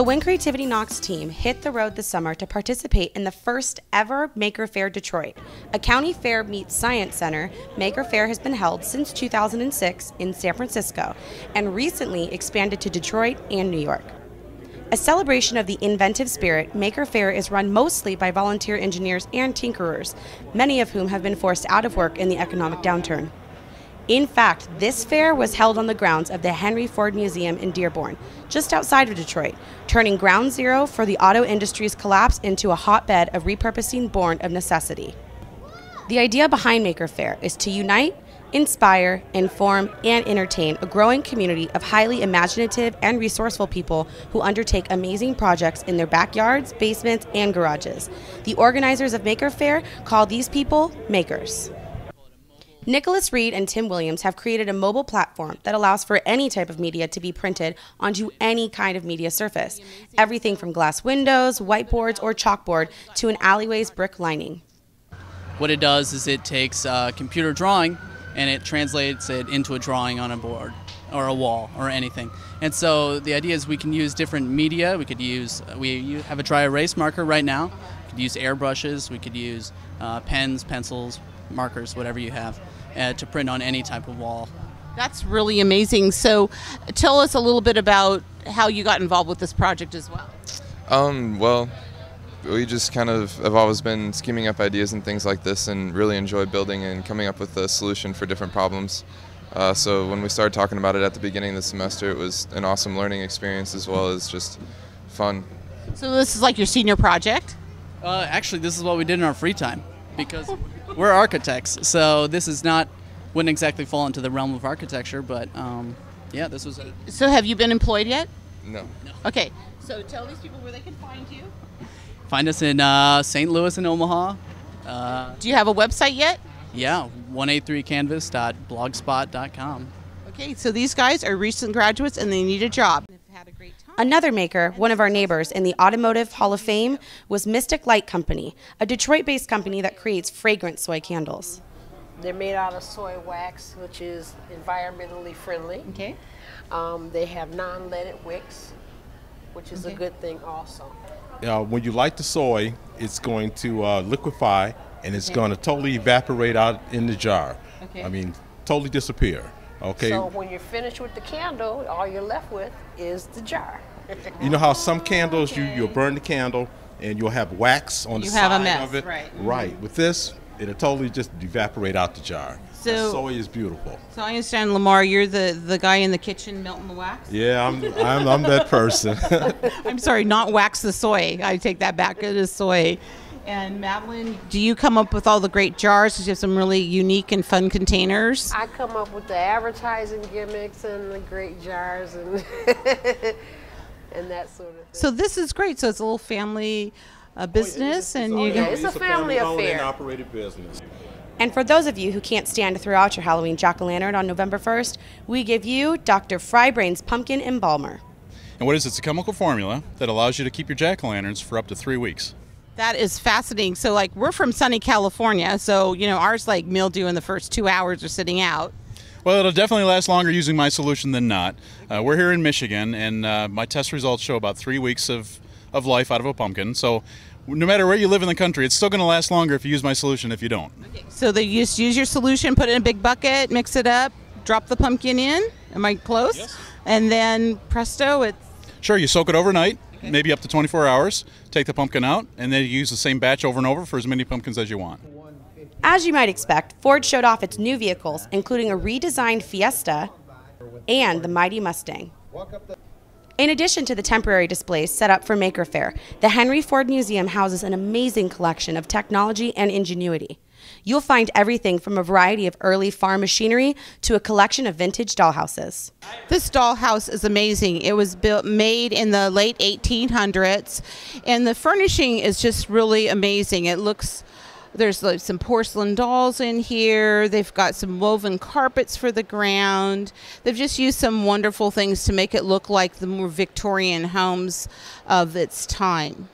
The When Creativity Knocks team hit the road this summer to participate in the first ever Maker Faire Detroit. A county fair meets science center, Maker Faire has been held since 2006 in San Francisco and recently expanded to Detroit and New York. A celebration of the inventive spirit, Maker Faire is run mostly by volunteer engineers and tinkerers, many of whom have been forced out of work in the economic downturn. In fact, this fair was held on the grounds of the Henry Ford Museum in Dearborn, just outside of Detroit, turning ground zero for the auto industry's collapse into a hotbed of repurposing born of necessity. The idea behind Maker Faire is to unite, inspire, inform, and entertain a growing community of highly imaginative and resourceful people who undertake amazing projects in their backyards, basements, and garages. The organizers of Maker Faire call these people makers. Nicholas Reed and Tim Williams have created a mobile platform that allows for any type of media to be printed onto any kind of media surface, everything from glass windows, whiteboards, or chalkboard to an alleyway's brick lining. What it does is it takes computer drawing and it translates it into a drawing on a board or a wall or anything. And so the idea is we can use different media. We have a dry erase marker right now. We could use airbrushes. We could use pens, pencils, markers, whatever you have, to print on any type of wall. That's really amazing. So tell us a little bit about how you got involved with this project as well. Well, we just kind of have always been scheming up ideas and things like this and really enjoy building and coming up with a solution for different problems. So when we started talking about it at the beginning of the semester, it was an awesome learning experience as well as just fun. So this is like your senior project? Actually, this is what we did in our free time because we're architects, so this wouldn't exactly fall into the realm of architecture, but yeah, this was a... So have you been employed yet? No. Okay, so tell these people where they can find you. Find us in St. Louis and Omaha. Do you have a website yet? Yeah, 183canvas.blogspot.com. Okay, so these guys are recent graduates and they need a job. Another maker, one of our neighbors in the Automotive Hall of Fame, was Mystic Light Company, a Detroit-based company that creates fragrant soy candles. They're made out of soy wax, which is environmentally friendly. Okay. They have non-leaded wicks, which is a good thing also. When you light the soy, it's going to liquefy and it's going to totally evaporate out in the jar. Okay. I mean, totally disappear. Okay. So when you're finished with the candle, all you're left with is the jar. You know how some candles, you'll burn the candle and you'll have wax on the side of it? Right. Right. With this, it'll totally just evaporate out the jar. So the soy is beautiful. So I understand, Lamar, you're the guy in the kitchen melting the wax? Yeah, I'm that person. I'm sorry, not wax the soy. I take that back. It is soy. And Madeline, do you come up with all the great jars? Because you have some really unique and fun containers. I come up with the advertising gimmicks and the great jars and and that sort of thing. So this is great. So it's a little family business, and you it's a family affair. And operated business. And for those of you who can't stand to throw out your Halloween jack-o'-lantern on November 1st, we give you Dr. Frybrain's Pumpkin Embalmer. And what is it? It's a chemical formula that allows you to keep your jack-o'-lanterns for up to 3 weeks. That is fascinating. So, like, we're from sunny California, so, you know, ours, like, mildew in the first 2 hours or sitting out. Well, it'll definitely last longer using my solution than not. We're here in Michigan, and my test results show about 3 weeks of life out of a pumpkin. So no matter where you live in the country, it's still going to last longer if you use my solution if you don't. Okay. So they just use your solution, put it in a big bucket, mix it up, drop the pumpkin in. Am I close? Yes. And then presto, it's... Sure, you soak it overnight. Maybe up to 24 hours, take the pumpkin out, and then you use the same batch over and over for as many pumpkins as you want. As you might expect, Ford showed off its new vehicles, including a redesigned Fiesta and the mighty Mustang. In addition to the temporary displays set up for Maker Faire, the Henry Ford Museum houses an amazing collection of technology and ingenuity. You'll find everything from a variety of early farm machinery to a collection of vintage dollhouses. This dollhouse is amazing. It was made in the late 1800s, and the furnishing is just really amazing. It looks, there's like some porcelain dolls in here. They've got some woven carpets for the ground. They've just used some wonderful things to make it look like the more Victorian homes of its time.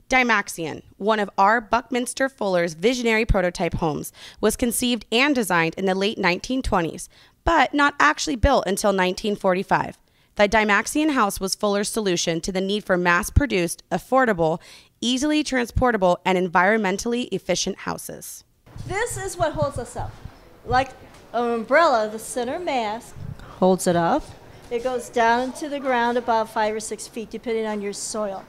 Dymaxion, one of R. Buckminster Fuller's visionary prototype homes, was conceived and designed in the late 1920s, but not actually built until 1945. the Dymaxion house was Fuller's solution to the need for mass-produced, affordable, easily transportable, and environmentally efficient houses. This is what holds us up. Like an umbrella, the center mast holds it up. It goes down into the ground about 5 or 6 feet, depending on your soil.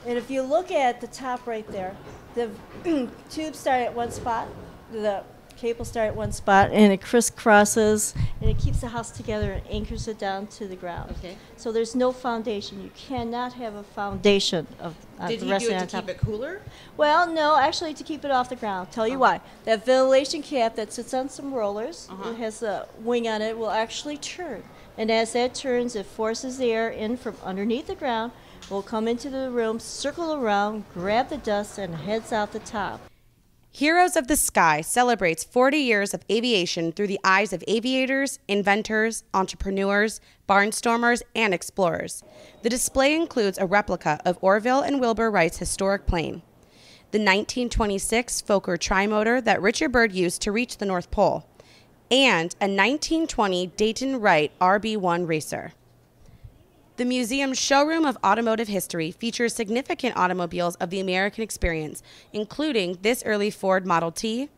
And if you look at the top right there, the tubes start at one spot, the cable start at one spot, and it crisscrosses, and it keeps the house together and anchors it down to the ground. Okay. So there's no foundation. You cannot have a foundation of Did the he rest do of it on to top. keep it cooler? Well, no, actually to keep it off the ground. Tell you why. That ventilation cap that sits on some rollers, it has a wing on it, will actually turn. And as that turns, it forces the air in from underneath the ground, will come into the room, circle around, grab the dust, and heads out the top. Heroes of the Sky celebrates 40 years of aviation through the eyes of aviators, inventors, entrepreneurs, barnstormers, and explorers. The display includes a replica of Orville and Wilbur Wright's historic plane, the 1926 Fokker trimotor that Richard Byrd used to reach the North Pole, and a 1920 Dayton Wright RB-1 racer. The museum's showroom of automotive history features significant automobiles of the American experience, including this early Ford Model T,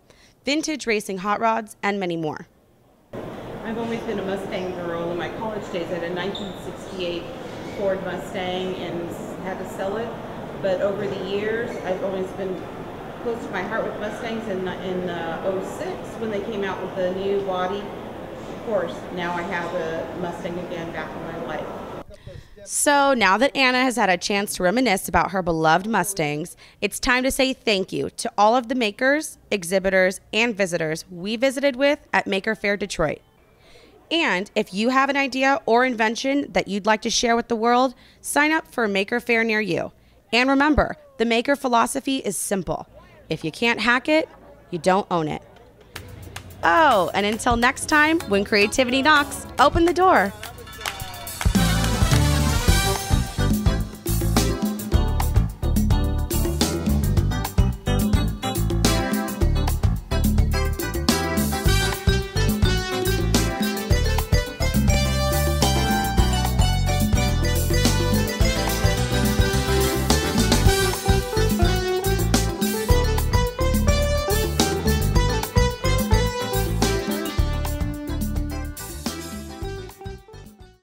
vintage racing hot rods, and many more. I've always been a Mustang girl. In my college days, I had a 1968 Ford Mustang and had to sell it. But over the years, I've always been close to my heart with Mustangs. In '06, when they came out with the new body, of course, now I have a Mustang again back in my life. So now that Anna has had a chance to reminisce about her beloved Mustangs, it's time to say thank you to all of the makers, exhibitors, and visitors we visited with at Maker Faire Detroit. And if you have an idea or invention that you'd like to share with the world, sign up for a Maker Faire near you. And remember, the Maker philosophy is simple. If you can't hack it, you don't own it. Oh, and until next time, when creativity knocks, open the door.